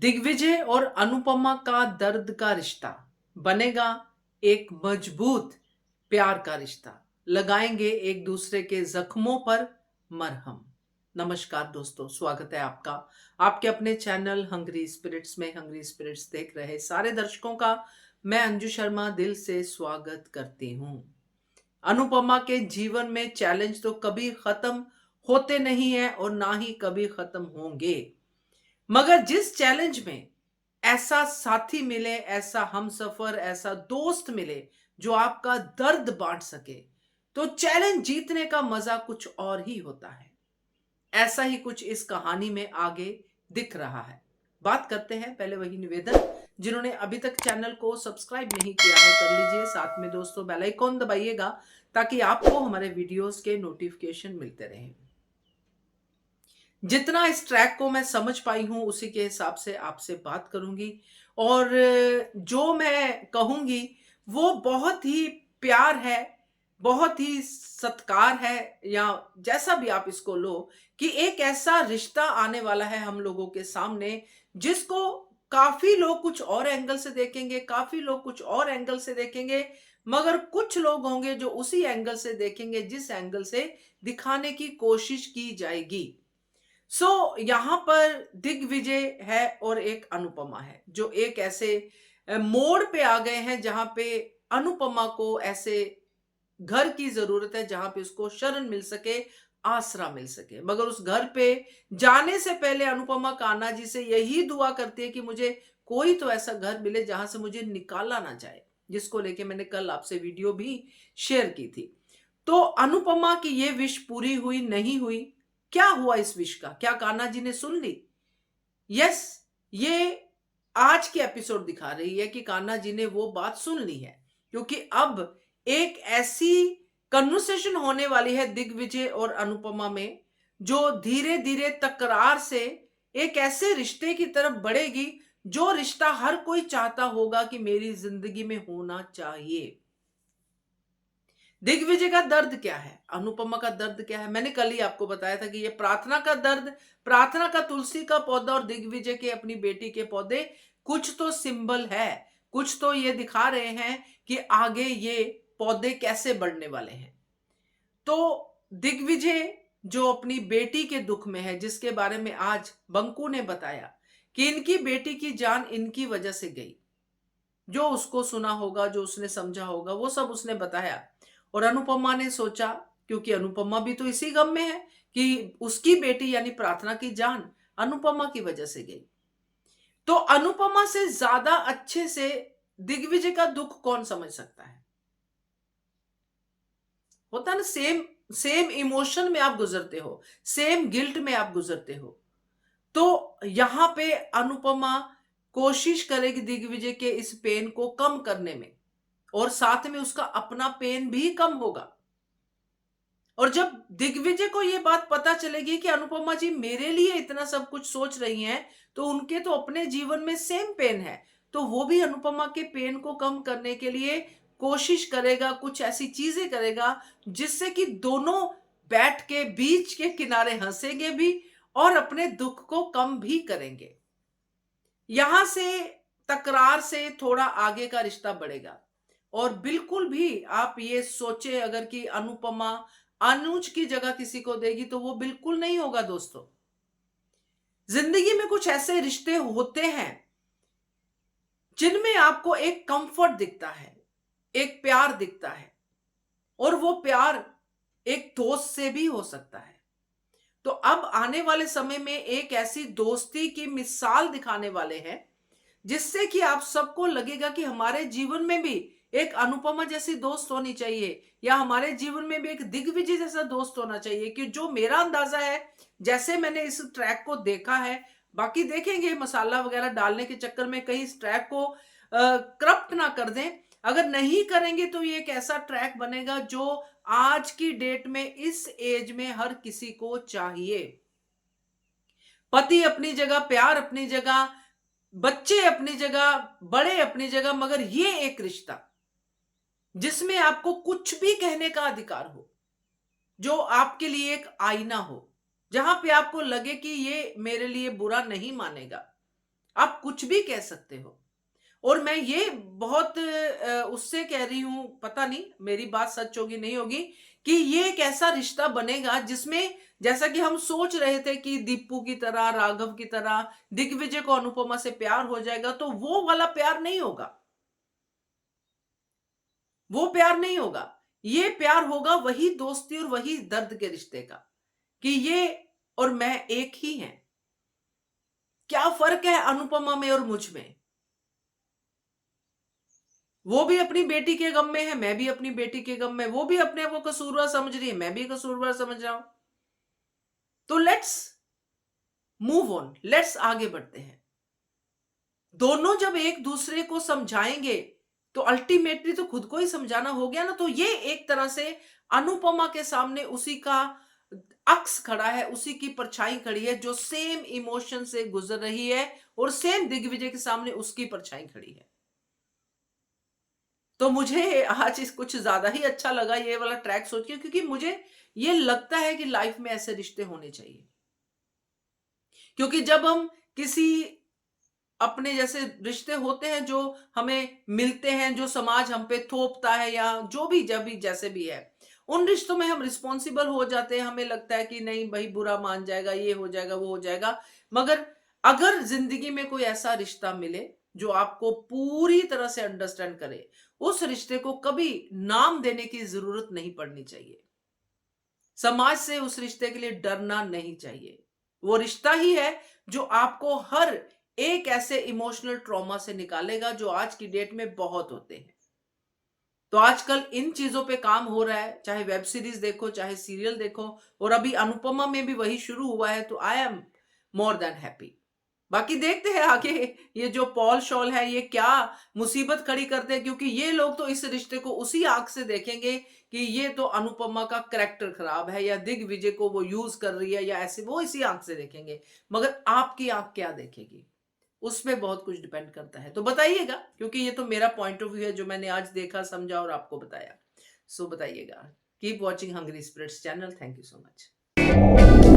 दिग्विजय और अनुपमा का दर्द का रिश्ता बनेगा एक मजबूत प्यार का रिश्ता। लगाएंगे एक दूसरे के जख्मों पर मरहम। नमस्कार दोस्तों, स्वागत है आपका आपके अपने चैनल हंग्री स्पिरिट्स में। हंग्री स्पिरिट्स देख रहे सारे दर्शकों का मैं अंजू शर्मा दिल से स्वागत करती हूँ। अनुपमा के जीवन में चैलेंज तो कभी खत्म होते नहीं है और ना ही कभी खत्म होंगे, मगर जिस चैलेंज में ऐसा साथी मिले, ऐसा हमसफर, ऐसा दोस्त मिले जो आपका दर्द बांट सके, तो चैलेंज जीतने का मजा कुछ और ही होता है। ऐसा ही कुछ इस कहानी में आगे दिख रहा है। बात करते हैं, पहले वही निवेदन, जिन्होंने अभी तक चैनल को सब्सक्राइब नहीं किया है कर लीजिए। साथ में दोस्तों बेल आइकॉन दबाइएगा ताकि आपको हमारे वीडियोस के नोटिफिकेशन मिलते रहें। जितना इस ट्रैक को मैं समझ पाई हूं उसी के हिसाब से आपसे बात करूंगी, और जो मैं कहूंगी वो बहुत ही प्यार है, बहुत ही सत्कार है, या जैसा भी आप इसको लो, कि एक ऐसा रिश्ता आने वाला है हम लोगों के सामने जिसको काफी लोग कुछ और एंगल से देखेंगे, काफी लोग कुछ और एंगल से देखेंगे, मगर कुछ लोग होंगे जो उसी एंगल से देखेंगे जिस एंगल से दिखाने की कोशिश की जाएगी। यहां पर दिग्विजय है और एक अनुपमा है जो एक ऐसे मोड़ पे आ गए हैं जहां पे अनुपमा को ऐसे घर की जरूरत है जहां पे उसको शरण मिल सके, आसरा मिल सके। मगर उस घर पे जाने से पहले अनुपमा कान्हा जी से यही दुआ करती है कि मुझे कोई तो ऐसा घर मिले जहां से मुझे निकाला ना जाए, जिसको लेके मैंने कल आपसे वीडियो भी शेयर की थी। तो अनुपमा की ये विश पूरी हुई नहीं हुई? क्या हुआ इस विश का? क्या कान्हा जी ने सुन ली? यस, ये आज की एपिसोड दिखा रही है कि कान्हा जी ने वो बात सुन ली है, क्योंकि अब एक ऐसी कन्वर्सेशन होने वाली है दिग्विजय और अनुपमा में जो धीरे धीरे तकरार से एक ऐसे रिश्ते की तरफ बढ़ेगी जो रिश्ता हर कोई चाहता होगा कि मेरी जिंदगी में होना चाहिए। दिग्विजय का दर्द क्या है, अनुपमा का दर्द क्या है? मैंने कल ही आपको बताया था कि ये प्रार्थना का दर्द, प्रार्थना का तुलसी का पौधा और दिग्विजय के अपनी बेटी के पौधे कुछ तो सिंबल है, कुछ तो ये दिखा रहे हैं कि आगे ये पौधे कैसे बढ़ने वाले हैं। तो दिग्विजय जो अपनी बेटी के दुख में है, जिसके बारे में आज बंकू ने बताया कि इनकी बेटी की जान इनकी वजह से गई, जो उसको सुना होगा, जो उसने समझा होगा, वो सब उसने बताया। और अनुपमा ने सोचा, क्योंकि अनुपमा भी तो इसी गम में है कि उसकी बेटी यानी प्रार्थना की जान अनुपमा की वजह से गई। तो अनुपमा से ज्यादा अच्छे से दिग्विजय का दुख कौन समझ सकता है? होता है ना, सेम सेम इमोशन में आप गुजरते हो, सेम गिल्ट में आप गुजरते हो। तो यहां पे अनुपमा कोशिश करेगी दिग्विजय के इस पेन को कम करने में, और साथ में उसका अपना पेन भी कम होगा। और जब दिग्विजय को यह बात पता चलेगी कि अनुपमा जी मेरे लिए इतना सब कुछ सोच रही हैं, तो उनके तो अपने जीवन में सेम पेन है, तो वो भी अनुपमा के पेन को कम करने के लिए कोशिश करेगा, कुछ ऐसी चीजें करेगा जिससे कि दोनों बैठ के बीच के किनारे हंसेंगे भी और अपने दुख को कम भी करेंगे। यहां से तकरार से थोड़ा आगे का रिश्ता बढ़ेगा। और बिल्कुल भी आप ये सोचे अगर कि अनुपमा अनुज की जगह किसी को देगी, तो वो बिल्कुल नहीं होगा दोस्तों। जिंदगी में कुछ ऐसे रिश्ते होते हैं जिनमें आपको एक कंफर्ट दिखता है, एक प्यार दिखता है, और वो प्यार एक दोस्त से भी हो सकता है। तो अब आने वाले समय में एक ऐसी दोस्ती की मिसाल दिखाने वाले हैं जिससे कि आप सबको लगेगा कि हमारे जीवन में भी एक अनुपमा जैसी दोस्त होनी चाहिए, या हमारे जीवन में भी एक दिग्विजय जैसा दोस्त होना चाहिए। कि जो मेरा अंदाजा है, जैसे मैंने इस ट्रैक को देखा है, बाकी देखेंगे मसाला वगैरह डालने के चक्कर में कहीं इस ट्रैक को करप्ट ना कर दें। अगर नहीं करेंगे तो ये एक ऐसा ट्रैक बनेगा जो आज की डेट में इस एज में हर किसी को चाहिए। पति अपनी जगह, प्यार अपनी जगह, बच्चे अपनी जगह, बड़े अपनी जगह, मगर ये एक रिश्ता जिसमें आपको कुछ भी कहने का अधिकार हो, जो आपके लिए एक आईना हो, जहां पे आपको लगे कि ये मेरे लिए बुरा नहीं मानेगा, आप कुछ भी कह सकते हो। और मैं ये बहुत उससे कह रही हूं, पता नहीं मेरी बात सच होगी नहीं होगी, कि ये एक ऐसा रिश्ता बनेगा जिसमें, जैसा कि हम सोच रहे थे कि दीपू की तरह, राघव की तरह दिग्विजय को अनुपमा से प्यार हो जाएगा, तो वो वाला प्यार नहीं होगा। वो प्यार नहीं होगा। ये प्यार होगा वही दोस्ती और वही दर्द के रिश्ते का, कि ये और मैं एक ही हैं। क्या फर्क है अनुपमा में और मुझ में? वो भी अपनी बेटी के गम में है, मैं भी अपनी बेटी के गम में। वो भी अपने आप को कसूरवार समझ रही है, मैं भी कसूरवार समझ रहा हूं। तो लेट्स मूव ऑन, लेट्स आगे बढ़ते हैं। दोनों जब एक दूसरे को समझाएंगे तो अल्टीमेटली तो खुद को ही समझाना हो गया ना। तो ये एक तरह से अनुपमा के सामने उसी का अक्स खड़ा है, उसी की परछाई खड़ी है, जो सेम इमोशन से गुजर रही है, और सेम दिग्विजय के सामने उसकी परछाई खड़ी है। तो मुझे आज इस कुछ ज्यादा ही अच्छा लगा ये वाला ट्रैक सोच के, क्योंकि मुझे ये लगता है कि लाइफ में ऐसे रिश्ते होने चाहिए। क्योंकि जब हम किसी अपने जैसे रिश्ते होते हैं जो हमें मिलते हैं, जो समाज हम पे थोपता है, या जो भी जब भी जैसे भी है, उन रिश्तों में हम रिस्पॉन्सिबल हो जाते हैं। हमें लगता है कि नहीं भाई बुरा मान जाएगा, ये हो जाएगा, वो हो जाएगा। मगर अगर जिंदगी में कोई ऐसा रिश्ता मिले जो आपको पूरी तरह से अंडरस्टैंड करे, उस रिश्ते को कभी नाम देने की जरूरत नहीं पड़नी चाहिए। समाज से उस रिश्ते के लिए डरना नहीं चाहिए। वो रिश्ता ही है जो आपको हर एक ऐसे इमोशनल ट्रॉमा से निकालेगा जो आज की डेट में बहुत होते हैं। तो आजकल इन चीजों पे काम हो रहा है, चाहे वेब सीरीज देखो, चाहे सीरियल देखो, और अभी अनुपमा में भी वही शुरू हुआ है। तो I am more than happy. बाकी देखते हैं आगे ये जो पॉल शॉल है ये क्या मुसीबत खड़ी करते हैं, क्योंकि ये लोग तो इस रिश्ते को उसी आंख से देखेंगे कि ये तो अनुपमा का करैक्टर खराब है, या दिग्विजय को वो यूज कर रही है, या ऐसे, वो इसी आंख से देखेंगे। मगर आपकी आंख क्या देखेगी, उसमें बहुत कुछ डिपेंड करता है। तो बताइएगा, क्योंकि ये तो मेरा पॉइंट ऑफ व्यू है जो मैंने आज देखा, समझा और आपको बताया। सो बताइएगा। Keep watching hungry spirits channel. Thank you so much.